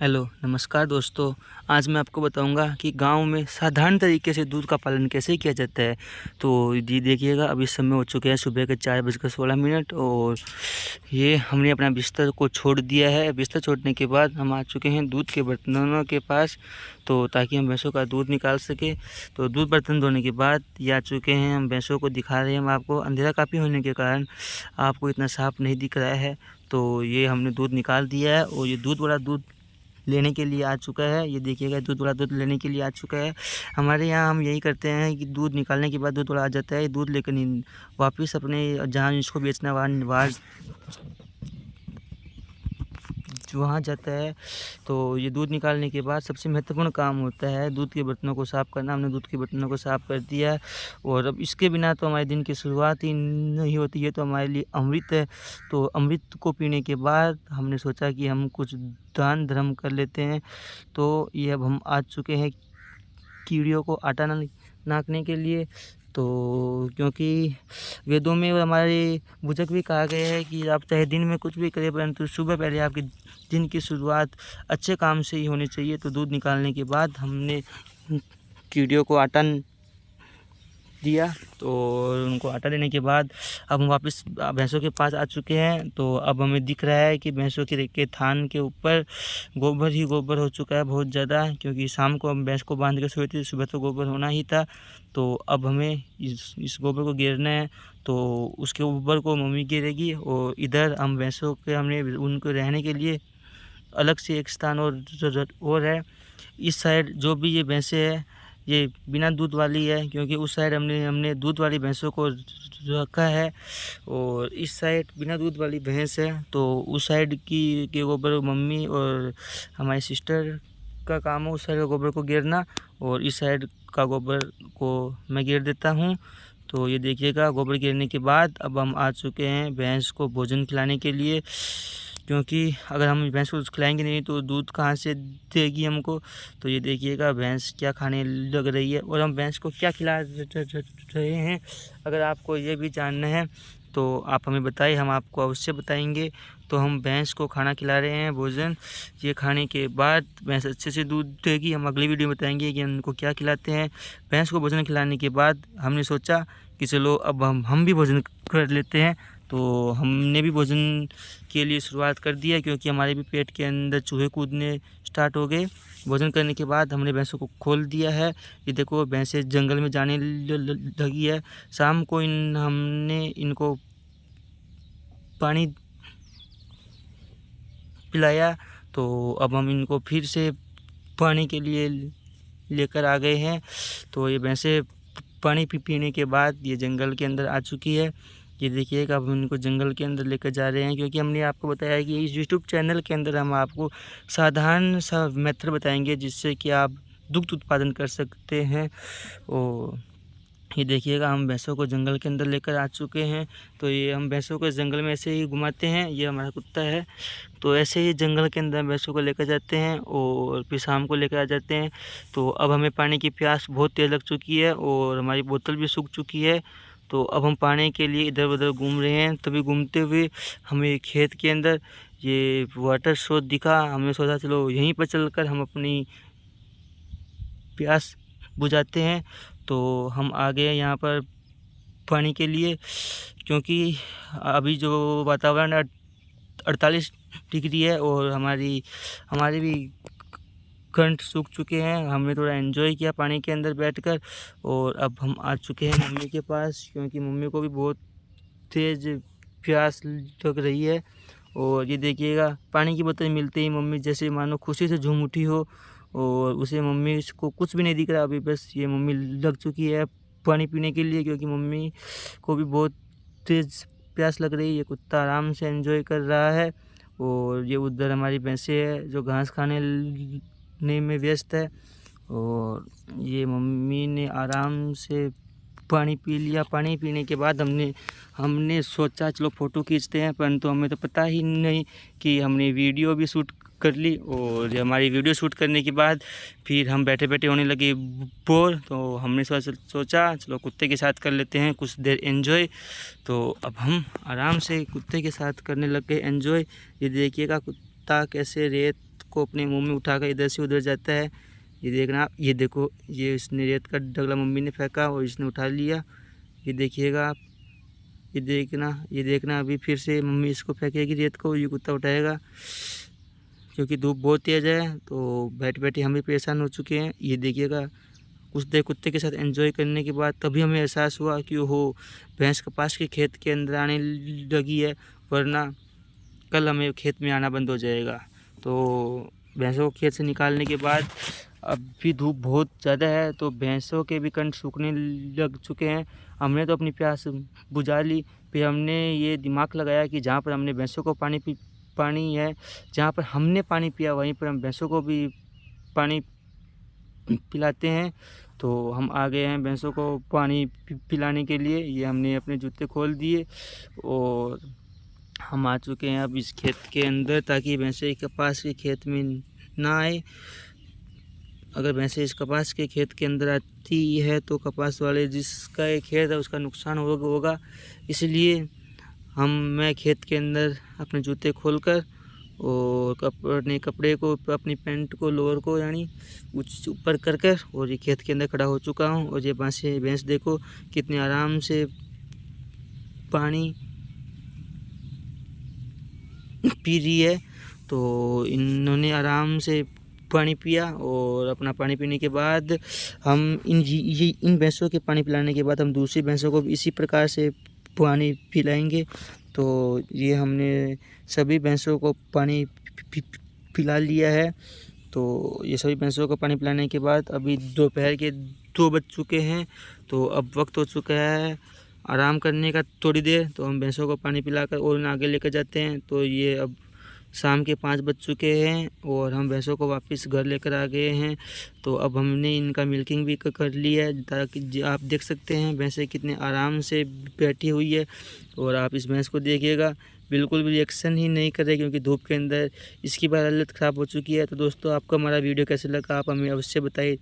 Hello नमस्कार दोस्तों। आज मैं आपको बताऊंगा कि गांव में साधारण तरीके से दूध का पालन कैसे किया जाता है। तो ये देखिएगा, अभी समय हो चुके हैं सुबह के 4:16 और ये हमने अपना बिस्तर को छोड़ दिया है। बिस्तर छोड़ने के बाद हम आ चुके हैं दूध के बर्तनों के पास, तो ताकि हम भैंसों का दूध निकाल सके। तो दूध बर्तन धोने के बाद ये आ चुके हैं, हम भैंसों को दिखा रहे हैं। हम आपको अंधेरा काफ़ी होने के कारण आपको इतना साफ नहीं दिख रहा है। तो ये हमने दूध निकाल दिया है और ये दूध वाला दूध लेने के लिए आ चुका है। ये देखिएगा, दूध वाला दूध लेने के लिए आ चुका है। हमारे यहाँ हम यही करते हैं कि दूध निकालने के बाद दूध वाला आ जाता है, दूध लेकर वापस अपने जहाँ इसको बेचना वहाँ जाता है। तो ये दूध निकालने के बाद सबसे महत्वपूर्ण काम होता है दूध के बर्तनों को साफ़ करना। हमने दूध के बर्तनों को साफ़ कर दिया है और अब इसके बिना तो हमारे दिन की शुरुआत ही नहीं होती है। तो हमारे लिए अमृत है। तो अमृत को पीने के बाद हमने सोचा कि हम कुछ दान धर्म कर लेते हैं। तो ये अब हम आ चुके हैं कीड़ियों को आटा नाकने के लिए। तो क्योंकि वेदों में और हमारे बुजुर्ग भी कहा गया है कि आप चाहे दिन में कुछ भी करें, परंतु सुबह पहले आपके दिन की शुरुआत अच्छे काम से ही होनी चाहिए। तो दूध निकालने के बाद हमने कीड़ियों को आटा दिया। तो उनको आटा देने के बाद अब हम वापस भैंसों के पास आ चुके हैं। तो अब हमें दिख रहा है कि भैंसों के थान के ऊपर गोबर ही गोबर हो चुका है बहुत ज़्यादा, क्योंकि शाम को हम भैंस को बांध के सोए थे, सुबह तो गोबर होना ही था। तो अब हमें इस गोबर को गिरना है। तो उसके ऊपर को मम्मी गिरेगी और इधर हम भैंसों के हमने उनको रहने के लिए अलग से एक स्थान और है। इस साइड जो भी ये भैंसें है ये बिना दूध वाली है, क्योंकि उस साइड हमने दूध वाली भैंसों को रखा है और इस साइड बिना दूध वाली भैंस है। तो उस साइड के गोबर मम्मी और हमारी सिस्टर का काम है उस साइड का गोबर को गिरना, और इस साइड का गोबर को मैं गिर देता हूँ। तो ये देखिएगा, गोबर गिरने के बाद अब हम आ चुके हैं भैंस को भोजन खिलाने के लिए, क्योंकि अगर हम भैंस को खिलाएंगे नहीं तो दूध कहाँ से देगी हमको। तो ये देखिएगा भैंस क्या खाने लग रही है और हम भैंस को क्या खिला रहे हैं। अगर आपको ये भी जानना है तो आप हमें बताइए, हम आपको अवश्य बताएंगे। तो हम भैंस को खाना खिला रहे हैं भोजन। ये खाने के बाद भैंस अच्छे से दूध देगी। हम अगली वीडियो में बताएंगे कि उनको क्या खिलाते हैं। भैंस को भोजन खिलाने के बाद हमने सोचा कि चलो अब हम भी भोजन कर लेते हैं। तो हमने भी भोजन के लिए शुरुआत कर दिया, क्योंकि हमारे भी पेट के अंदर चूहे कूदने स्टार्ट हो गए। भोजन करने के बाद हमने भैंसों को खोल दिया है। ये देखो, भैंसें जंगल में जाने लगी है। शाम को हमने इनको पानी पिलाया। तो अब हम इनको फिर से पानी के लिए लेकर आ गए हैं। तो ये भैंसें पानी पीने के बाद ये जंगल के अंदर आ चुकी है। ये देखिएगा, अब हम इनको जंगल के अंदर लेकर जा रहे हैं, क्योंकि हमने आपको बताया है कि इस यूट्यूब चैनल के अंदर हम आपको साधारण सा मेथड बताएंगे जिससे कि आप दुग्ध उत्पादन कर सकते हैं। और ये देखिएगा, हम भैंसों को जंगल के अंदर लेकर आ चुके हैं। तो ये हम भैंसों को जंगल में ऐसे ही घुमाते हैं। ये हमारा कुत्ता है। तो ऐसे ही जंगल के अंदर भैंसों को लेकर जाते हैं और फिर शाम को लेकर आ जाते हैं। तो अब हमें पानी की प्यास बहुत तेज़ लग चुकी है और हमारी बोतल भी सूख चुकी है। तो अब हम पानी के लिए इधर उधर घूम रहे हैं। तभी घूमते हुए हमें खेत के अंदर ये वाटर स्रोत दिखा। हमने सोचा चलो यहीं पर चलकर हम अपनी प्यास बुझाते हैं। तो हम आ गए यहाँ पर पानी के लिए, क्योंकि अभी जो वातावरण 48 डिग्री है और हमारे भी कंठ सूख चुके हैं। हमने थोड़ा एंजॉय किया पानी के अंदर बैठकर। और अब हम आ चुके हैं मम्मी के पास, क्योंकि मम्मी को भी बहुत तेज़ प्यास लग रही है। और ये देखिएगा, पानी की बोतल मिलते ही मम्मी जैसे मानो खुशी से झूम उठी हो, और उसे मम्मी को कुछ भी नहीं दिख रहा अभी, बस ये मम्मी लग चुकी है पानी पीने के लिए, क्योंकि मम्मी को भी बहुत तेज़ प्यास लग रही है। ये कुत्ता आराम से एंजॉय कर रहा है और ये उधर हमारी भैंसें है जो घास खाने में व्यस्त है। और ये मम्मी ने आराम से पानी पी लिया। पानी पीने के बाद हमने सोचा चलो फ़ोटो खींचते हैं, परंतु हमें तो पता ही नहीं कि हमने वीडियो भी शूट कर ली। और हमारी वीडियो शूट करने के बाद फिर हम बैठे बैठे होने लगे बोर। तो हमने सोचा चलो कुत्ते के साथ कर लेते हैं कुछ देर एंजॉय। तो अब हम आराम से कुत्ते के साथ करने लग गए एंजॉय। ये देखिएगा कुत्ता कैसे रेत को अपने मुंह में उठाकर इधर से उधर जाता है। ये देखना, ये देखो, ये इसने रेत का ढगला मम्मी ने फेंका और इसने उठा लिया। ये देखिएगा आप, ये देखना अभी फिर से मम्मी इसको फेंकेगी रेत को, ये कुत्ता उठाएगा। क्योंकि धूप बहुत तेज़ है तो बैठे बैठे हम भी परेशान हो चुके हैं। ये देखिएगा, कुछ देर कुत्ते के साथ एंजॉय करने के बाद तभी हमें एहसास हुआ कि ओहो, भैंस कपास के खेत के अंदर आने लगी है, वरना कल हमें खेत में आना बंद हो जाएगा। तो भैंसों को खेत से निकालने के बाद अभी धूप बहुत ज़्यादा है तो भैंसों के भी कंठ सूखने लग चुके हैं। हमने तो अपनी प्यास बुझा ली, फिर हमने ये दिमाग लगाया कि जहाँ पर हमने भैंसों को पानी है, जहाँ पर हमने पानी पिया वहीं पर हम भैंसों को भी पानी पिलाते हैं। तो हम आ गए हैं भैंसों को पानी पिलाने के लिए। ये हमने अपने जूते खोल दिए और हम आ चुके हैं अब इस खेत के अंदर, ताकि भैंसें कपास के खेत में ना आए। अगर भैंसें इस कपास के खेत के अंदर आती है तो कपास वाले जिसका ये खेत है उसका नुकसान होगा। इसलिए मैं खेत के अंदर अपने जूते खोलकर और अपने कपड़े को, अपनी पैंट को, लोअर को यानी ऊपर कर और ये खेत के अंदर खड़ा हो चुका हूँ। और ये भैंस देखो कितने आराम से पानी पी रही है। तो इन्होंने आराम से पानी पिया और अपना पानी पीने के बाद हम इन भैंसों के पानी पिलाने के बाद हम दूसरी भैंसों को भी इसी प्रकार से पानी पिलाएंगे। तो ये हमने सभी भैंसों को पानी पिला लिया है। तो ये सभी भैंसों को पानी पिलाने के बाद अभी दोपहर के 2 बज चुके हैं। तो अब वक्त हो चुका है आराम करने का थोड़ी देर। तो हम भैंसों को पानी पिलाकर और आगे लेकर जाते हैं। तो ये अब शाम के 5 बज चुके हैं और हम भैंसों को वापस घर लेकर आ गए हैं। तो अब हमने इनका मिल्किंग भी कर लिया है, ताकि आप देख सकते हैं भैंसें कितने आराम से बैठी हुई है। और आप इस भैंस को देखिएगा, बिल्कुल भी रिएक्शन ही नहीं कर रहे, क्योंकि धूप के अंदर इसकी हालत ख़राब हो चुकी है। तो दोस्तों, आपको हमारा वीडियो कैसे लगा आप हमें अवश्य बताइए।